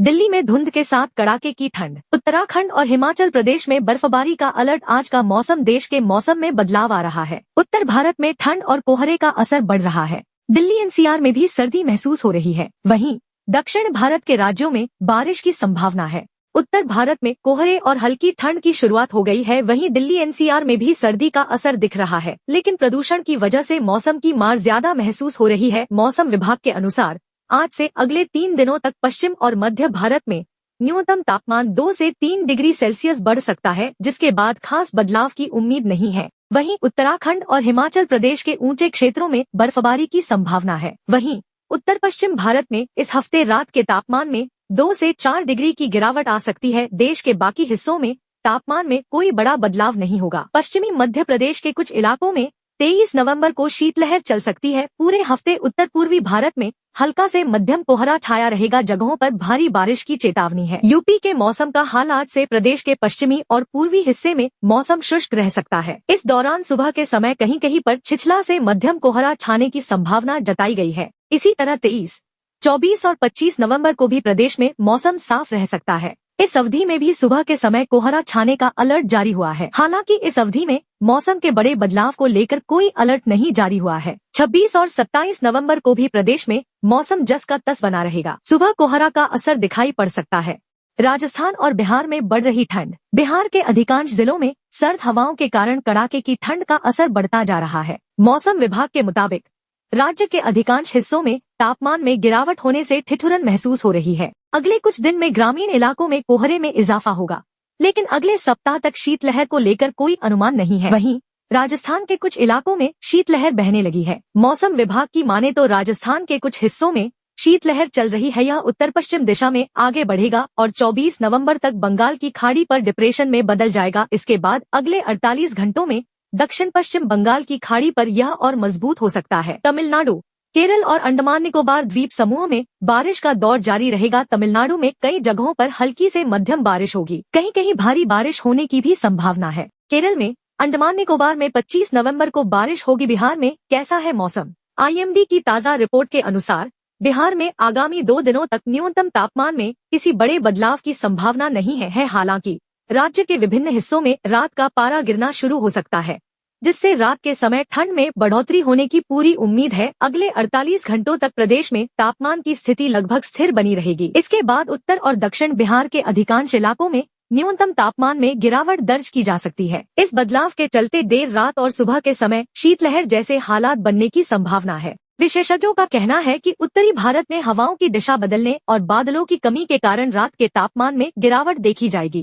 दिल्ली में धुंध के साथ कड़ाके की ठंड। उत्तराखंड और हिमाचल प्रदेश में बर्फबारी का अलर्ट। आज का मौसम। देश के मौसम में बदलाव आ रहा है। उत्तर भारत में ठंड और कोहरे का असर बढ़ रहा है। दिल्ली एनसीआर में भी सर्दी महसूस हो रही है। वहीं दक्षिण भारत के राज्यों में बारिश की संभावना है। उत्तर भारत में कोहरे और हल्की ठंड की शुरुआत हो गई है। वहीं दिल्ली एनसीआर में भी सर्दी का असर दिख रहा है, लेकिन प्रदूषण की वजह से मौसम की मार ज्यादा महसूस हो रही है। मौसम विभाग के अनुसार आज से अगले 3 दिनों तक पश्चिम और मध्य भारत में न्यूनतम तापमान 2 से 3 डिग्री सेल्सियस बढ़ सकता है, जिसके बाद खास बदलाव की उम्मीद नहीं है। वहीं उत्तराखंड और हिमाचल प्रदेश के ऊंचे क्षेत्रों में बर्फबारी की संभावना है। वहीं उत्तर पश्चिम भारत में इस हफ्ते रात के तापमान में 2 से 4 डिग्री की गिरावट आ सकती है। देश के बाकी हिस्सों में तापमान में कोई बड़ा बदलाव नहीं होगा। पश्चिमी मध्य प्रदेश के कुछ इलाकों में 23 नवंबर को शीतलहर चल सकती है। पूरे हफ्ते उत्तर पूर्वी भारत में हल्का से मध्यम कोहरा छाया रहेगा। जगहों पर भारी बारिश की चेतावनी है। यूपी के मौसम का हाल। आज से प्रदेश के पश्चिमी और पूर्वी हिस्से में मौसम शुष्क रह सकता है। इस दौरान सुबह के समय कहीं कहीं पर छिछला से मध्यम कोहरा छाने की संभावना जताई गई है। इसी तरह 23, 24 और 25 नवंबर को भी प्रदेश में मौसम साफ रह सकता है। इस अवधि में भी सुबह के समय कोहरा छाने का अलर्ट जारी हुआ है। हालांकि इस अवधि में मौसम के बड़े बदलाव को लेकर कोई अलर्ट नहीं जारी हुआ है। 26 और 27 नवंबर को भी प्रदेश में मौसम जस का तस बना रहेगा। सुबह कोहरा का असर दिखाई पड़ सकता है। राजस्थान और बिहार में बढ़ रही ठंड। बिहार के अधिकांश जिलों में सर्द हवाओं के कारण कड़ाके की ठंड का असर बढ़ता जा रहा है। मौसम विभाग के मुताबिक राज्य के अधिकांश हिस्सों में तापमान में गिरावट होने से ठिठुरन महसूस हो रही है। अगले कुछ दिन में ग्रामीण इलाकों में कोहरे में इजाफा होगा, लेकिन अगले सप्ताह तक शीतलहर को लेकर कोई अनुमान नहीं है। वहीं राजस्थान के कुछ इलाकों में शीतलहर बहने लगी है। मौसम विभाग की माने तो राजस्थान के कुछ हिस्सों में शीतलहर चल रही है। यह उत्तर पश्चिम दिशा में आगे बढ़ेगा और 24 नवंबर तक बंगाल की खाड़ी पर डिप्रेशन में बदल जाएगा। इसके बाद अगले 48 घंटों में दक्षिण पश्चिम बंगाल की खाड़ी पर यह और मजबूत हो सकता है। तमिलनाडु, केरल और अंडमान निकोबार द्वीप समूह में बारिश का दौर जारी रहेगा। तमिलनाडु में कई जगहों पर हल्की से मध्यम बारिश होगी। कहीं कहीं भारी बारिश होने की भी संभावना है। केरल में, अंडमान निकोबार में 25 नवंबर को बारिश होगी। बिहार में कैसा है मौसम? आईएमडी की ताज़ा रिपोर्ट के अनुसार बिहार में आगामी 2 दिनों तक न्यूनतम तापमान में किसी बड़े बदलाव की संभावना नहीं है। हालांकि राज्य के विभिन्न हिस्सों में रात का पारा गिरना शुरू हो सकता है, जिससे रात के समय ठंड में बढ़ोतरी होने की पूरी उम्मीद है। अगले 48 घंटों तक प्रदेश में तापमान की स्थिति लगभग स्थिर बनी रहेगी। इसके बाद उत्तर और दक्षिण बिहार के अधिकांश इलाकों में न्यूनतम तापमान में गिरावट दर्ज की जा सकती है। इस बदलाव के चलते देर रात और सुबह के समय शीतलहर जैसे हालात बनने की संभावना है। विशेषज्ञों का कहना है कि उत्तरी भारत में हवाओं की दिशा बदलने और बादलों की कमी के कारण रात के तापमान में गिरावट देखी जाएगी।